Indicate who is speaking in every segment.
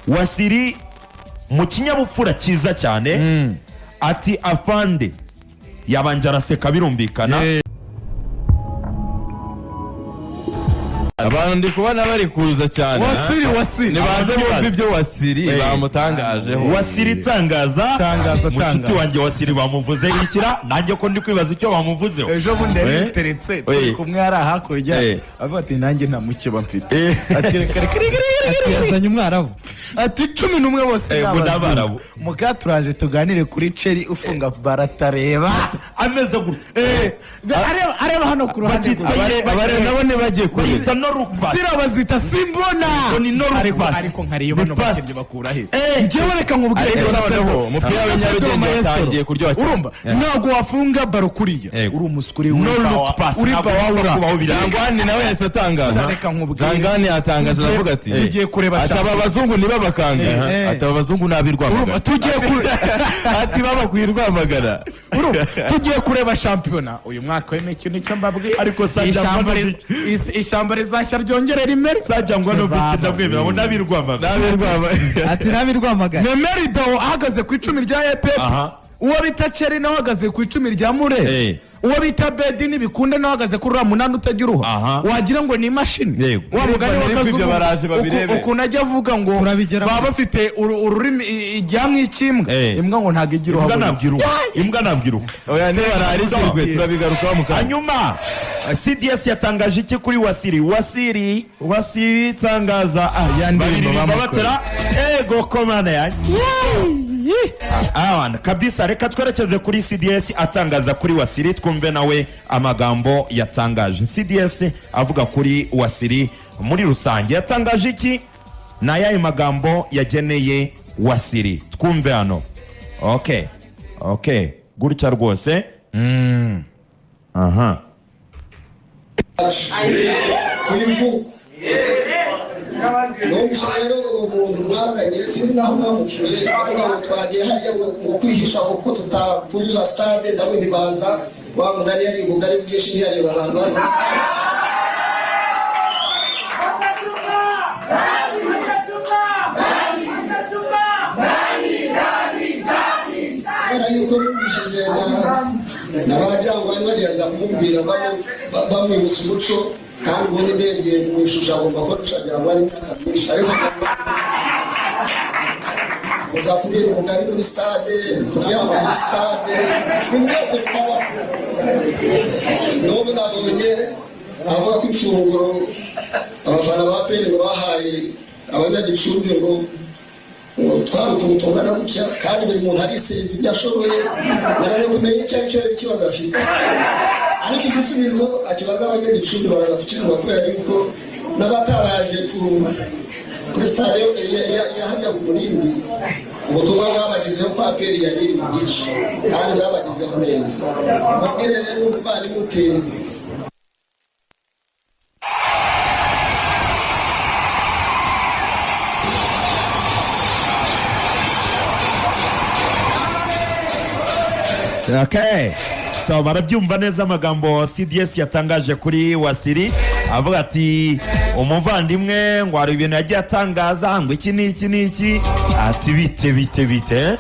Speaker 1: Wasiri mu kinyabupfura cyiza cyane ati afande yabanje araseka birumvikana.
Speaker 2: Abantu ndi kubona bari kuza cyane.
Speaker 3: Wasiri
Speaker 2: nibaze bumva ibyo Wasiri bamutangajeho.
Speaker 1: Wasiri tangaza mushiti wanjye Wasiri bamuvuze ikira nanjye ko ndi kwibaza icyo bamuvuzeho.
Speaker 3: Ejo bundi yariteretse turi kumwe ari hakurya avuga ati nanjye nta mukiba mfite ati reka
Speaker 4: yazanye umwarabu
Speaker 3: ati 11 bose n'abarabu muka turaje tuganire kuri Ceri ufunga baratareba
Speaker 1: ameze gutya
Speaker 3: areba hano ku ruhande
Speaker 2: abare nabone bagiye
Speaker 1: kwita no rukpa
Speaker 3: bazita simbona
Speaker 1: ni no rukpa
Speaker 3: ariko nkariyo bano bakirye bakura he ngewe reka nkubwire
Speaker 2: noneho umupira w'Inyarugenge yatangiye kuryoha cyane
Speaker 3: urumva ntago wafunga baro kuriya uri umusukuri uri bawura
Speaker 2: Jangwani nawe yahise atangaza Jangwani yatangaje aravuga ati
Speaker 3: tugiye kureba
Speaker 2: ataba abazungu nibabakanga ataba abazungu nabirwamagara
Speaker 3: tugiye
Speaker 2: ati baba kwirwamagara
Speaker 3: tugiye kureba shampiyona uyu mwaka w'imikino icyo mbabwiye
Speaker 1: ariko
Speaker 3: ishyamba rizashya ryongerera imeri
Speaker 1: sajangwa no bikida bwemera ngo nabirwamagara
Speaker 4: ati nabirwamagara
Speaker 3: Memeri Dao ahagaze ku 10 rya EP uwo bita Ceri nawe ahagaze ku 10 rya Mure uwo bita Bedi nibikunde nawe ahagaze kuri 8 utagira uruha wagira ngo ni imashini wa mugani w'akazuba ukuntu ajya avuga ngo baba bafite ururimi ijyamwe ikimbwa imbwa ngo ntago igira uruha
Speaker 1: imbwa nabwiruka
Speaker 2: oya ne bararizirwe turabigarukaho mukanya.
Speaker 1: Hanyuma CDS yatangaje iki kuri Wasiri tangaza yandirimbo babatera ego komana yanjye awana kabisa. Reka twerekeze kuri CDS atangaza kuri Wasiri twumve nawe amagambo yatangaje. CDS avuga kuri Wasiri muri rusange yatangaje iki na yaye magambo yageneye Wasiri twumve hano. Okay gutya rwose aha
Speaker 5: uyivuka numvise rero umuntu mwazanye sinzi naho mwamukiye avuga ngo twagiye hariya ngo kwihisha kuko tutakuzuza stade nawe ntibanza wa mugari yari ubugari bwinshi ntiyareba abantu bari muri stade yuko numvishije n'abajangwa bagerageza kumubwira bamwibutsa umuco kandi ubundi ndebye mu ishusho agomba ko dushagiramo ari myinshi ariko uzakubwira umugari muri stade kuryama muri stade ibintu byose bikaba n'ubu nabonye avuga ko ifunguro abafana ba PL bahaye abanyagicumbi ngo twari tungana gutya kandi buri muntu ariseva ibyo ashoboye narabe kumenya icyo ari cyo ikibazo afite ariko igisubizo akibaza abanyagicumbi baraza kukivuga kubera yuko n'abataraje kuri stade yahajya mu Murindi ubutumwa bwabagezeho kwa PL yari mu gice kandi bwabagezeho neza mubwire rero umuvandimwe uteye
Speaker 1: Okay. So barabyumva neza amagambo CDS yatangaje kuri Wasiri avuga ati umuvandimwe ngo ari ibintu yagiye atangaza ngo iki niki ati bite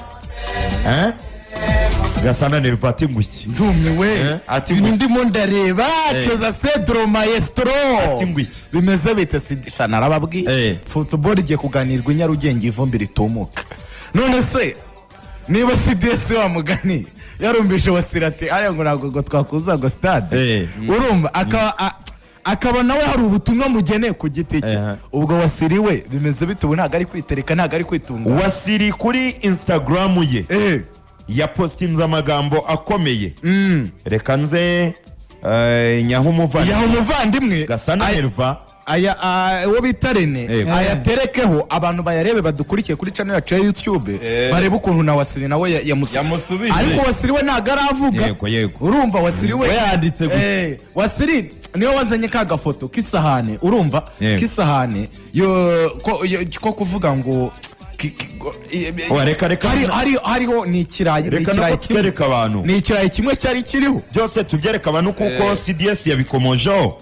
Speaker 1: gasana ne rupati nguki
Speaker 3: ndumiwe
Speaker 1: ati
Speaker 3: ndimo ndareba cyoza Cedro Maestro
Speaker 1: ati nguki
Speaker 3: bimeze bite sidisha narababwiye football igiye kuganirwa Nyarugenge ivumbi ritumuka none se niba CDS wa mugani yarumbishe Wasiri ati ari ngo ntabwo twakuza ngo stade urumva akaba nawe hari ubutumwa mugeneye ku giti cye ubwo Wasiri we bimeze bitubu ntago ari kwitereka ntago ari kwitunga.
Speaker 1: Wasiri kuri Instagram ye yapostinze amagambo akomeye reka nze nyaho umuvandimwe Gasana Elva
Speaker 3: uwo bita Rene ayaterekeho abantu bayarebe badukurikiye kuri channel yacu ya YouTube barebe ukuntu na Wasiri nawe yamusubije ariko Wasiri we ntago aravuga urumva Wasiri we
Speaker 2: yanditse gusa
Speaker 3: Wasiri niyo wazanye ka gafoto kisahane urumva kisahane ko kuvuga ngo hariho ni ikirayi
Speaker 1: twereka abantu
Speaker 3: ni ikirayi kimwe cyari kiriho
Speaker 1: byose tubyereka abantu kuko CDS yabikomojeho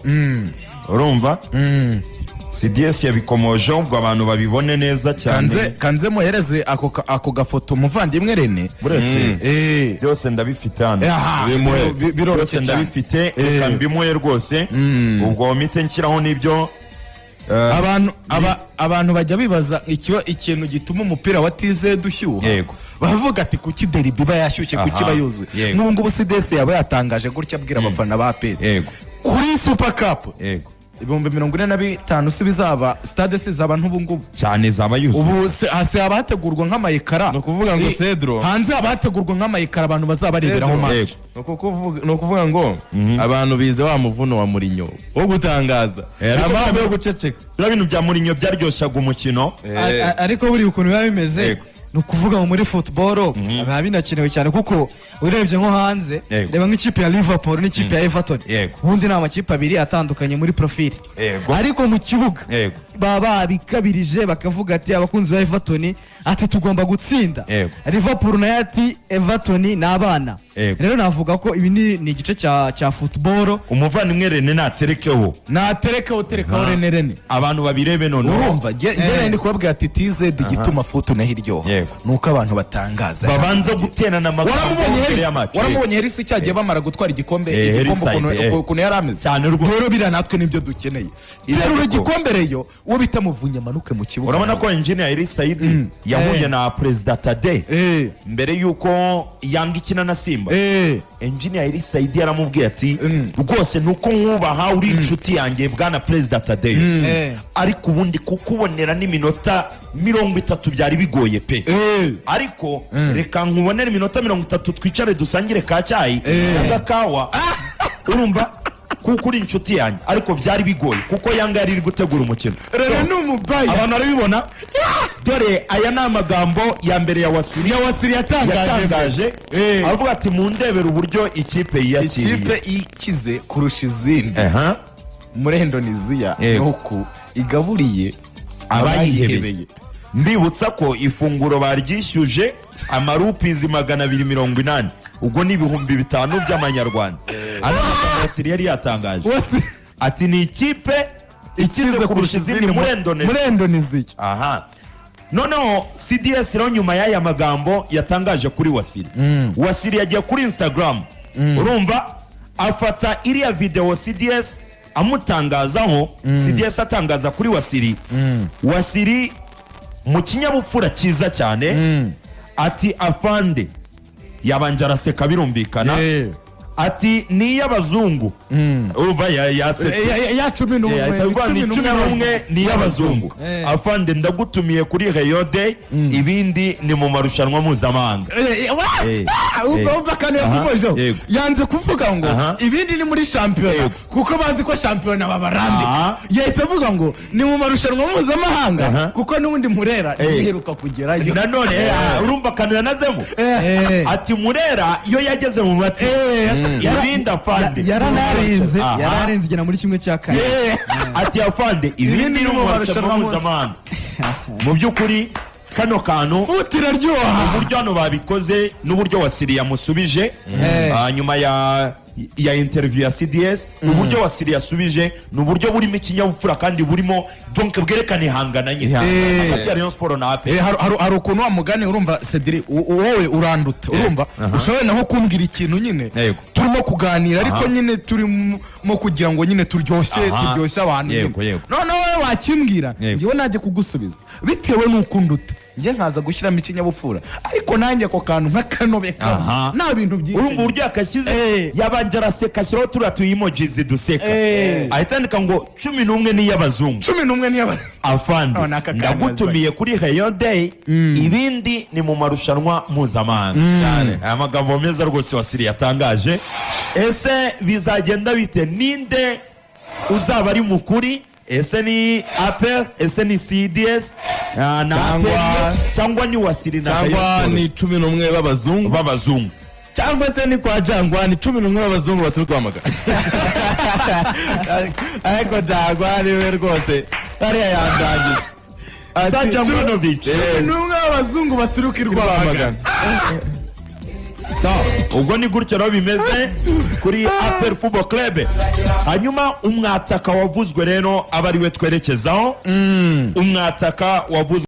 Speaker 1: urumva CDS yabikomoje ubwo abantu babibone neza cyane.
Speaker 3: Kanze muhereze ako gafoto umuvandimwe Rene.
Speaker 1: Buretse byose ndabifite hano. Byose ndabifite reka mbimuhe rwose. Ubwo mite nshyiraho n'ibyo
Speaker 3: abantu bajya bibaza ikintu gituma umupira wa TZ dushyuha. Bavuga ati kuki derby iba yashyushye kuki bayuzuye. N'ubwo ubu CDS yaba yatangaje gutya abwira abafana ba APR. Kuri Super Cup. 45,000 si bizaba stade sizaba ntubungubu
Speaker 1: cyane zaba yuzuye.
Speaker 3: Ubu hasi abategurwa nk'amayekara.
Speaker 2: No kuvuga ngo Cedro
Speaker 3: hanze abategurwa nk'amayekara abantu bazabareberaho match.
Speaker 2: No kuvuga ngo abantu bize wa muvuno wa Mourinho wo gutangaza amahame yo guceceka.
Speaker 1: Ibintu bya Mourinho byaryoshaga umukino.
Speaker 4: Ariko buri ukuntu biba bimeze no kuvuga ngo muri football biba binakenewe cyane kuko urebye nko hanze reba nk'ikipe ya Liverpool n'ikipe ya Everton ubundi ni amakipe abiri atandukanye muri profile, ariko mu kibuga baba bikabirije bakavuga ati abakunzi ba Everton ati tugomba gutsinda, Liverpool nayo ati Everton ni abana. Rero navuga ko ibi ni igice cya football.
Speaker 1: Umuvandimwe Rene naterekeho
Speaker 3: Rene
Speaker 1: abantu babirebe none
Speaker 3: urumva ngene ndi kubabwira ati TZ igituma foot na hiryoha nuko abantu batangaza
Speaker 1: babanza guterana amagambo imbere y'amatwi.
Speaker 3: Waramubonye Herisi cyagiye bamara gutwara igikombe kuno yarameze
Speaker 1: cyane
Speaker 3: rero bira natwe nibyo dukeneye. Rero igikombe reyo uwo bita Muvunyi amanuke mu kibuga.
Speaker 1: Urabona ko engineer Herisi Saidi yahuye na President Tade mbere yuko Yanga ikina na Simba. Engineer Herisi Saidi yaramubwiye ati rwose nuko nkubaha uri inshuti yanjye bwana President Tade, ariko ubundi kukubonera n'iminota 30 byari bigoye pe, ariko reka nkubonera iminota 30 twicare dusangire ka cyayi n'agakawa urumva kuko uri inshuti yanjye, ariko byari bigoye kuko Yanga yari gutegura umukino.
Speaker 3: Rero n'umubaye
Speaker 1: abantu arabibona. Dore aya ni amagambo ya mbere ya Wasiri yatangaje avuga ati mu ndebera uburyo ikipe yiyakiriye,
Speaker 3: ikipe ikize kurusha izindi muri Indonesia nuko igaburiye abayihebeye.
Speaker 1: Mbibutsa ko ifunguro baryishyuje amarupizi 280, ubwo ni 5,000 by'amanyarwanda. Wasiri yari yatangaje ati ni ikipe ikize kurusha izindi muri Indonesia. Noneho CDS rero nyuma y'aya magambo yatangaje kuri Wasiri yagiye kuri Instagram urumva afata iriya video CDS amutangazaho. CDS atangaza kuri Wasiri mu kinyabupfura cyiza cyane ati afande yabanje araseka birumvikana ati ni y'abazungu uva ya 11 ni y'abazungu. Afande ndagutumiye kuri Rio Day, ibindi ni mu marushanwa mpuzamahanga.
Speaker 3: Ubwo kane yakumoje yanze kuvuga ngo ibindi ni muri champion kuko bazi ko champion babarambi. Yahise avuga ngo ni mu marushanwa mpuzamahanga kuko n'undi Murera iheruka kugera
Speaker 1: nanone. Urumva kanira nazemo ati Murera iyo yageze mu matsi ibindi afande
Speaker 4: yararenze igena muri kimwe cya kane.
Speaker 1: Ati afande ibindi ni mu marushanwa mpuzamahanga. Mu by'ukuri kano kantu
Speaker 3: futiraryoha
Speaker 1: uburyo hano babikoze n'uburyo Wasiri yamusubije nyuma ya interview ya CDS. Uburyo Wasiri yasubije n'uburyo burimo ikinyabupfura kandi burimo donc bwerekana ihangana nyine hagati ya Rayon Sport na APR.
Speaker 3: Hari ukuntu wa mugani urumva Cedric wowe uranduta urumva ushoboye naho kumbwira ikintu nyine turimo kuganira ariko nyine turimo kugira ngo nyine turyoshye abantu. None wowe wakimbwira ngiwe najye kugusubiza bitewe n'uko nduta ngiye nkaza gushyiramo ikinyabupfura, ariko nanjye ko kantu nk'akanobe kamwe nta bintu byinshi.
Speaker 1: Urumva uburyo yakashyize yabanje araseka ashyiraho turiya tuyimojizi duseka ahita andika ngo 11 ni y'abazungu.
Speaker 3: 11 ni y'abazungu.
Speaker 1: Afande ndagutumiye kuri Rio Day, ibindi ni mu marushanwa mpuzamahanga. Aya magambo meza rwose Wasiri yatangaje. Ese bizagenda bite? Ninde uzaba ari mukuri? Ese ni APR, ese ni CDS na APR cyangwa ni Wasiri na
Speaker 2: cyangwa ni 11
Speaker 1: b'abazungu
Speaker 2: cyangwa se ni kwa Jangwa ni 11 b'abazungu baturi kwamagana. Ariko Jangwa ni we rwose ariya yandangiza
Speaker 1: Sajanovic
Speaker 3: 11 b'abazungu baturuka irwamagana.
Speaker 1: ubwo ni gutyo rero bimeze kuri APR Football Club. Hanyuma umwataka wavuzwe rero aba ari we twerekezaho, umwataka wavuzwe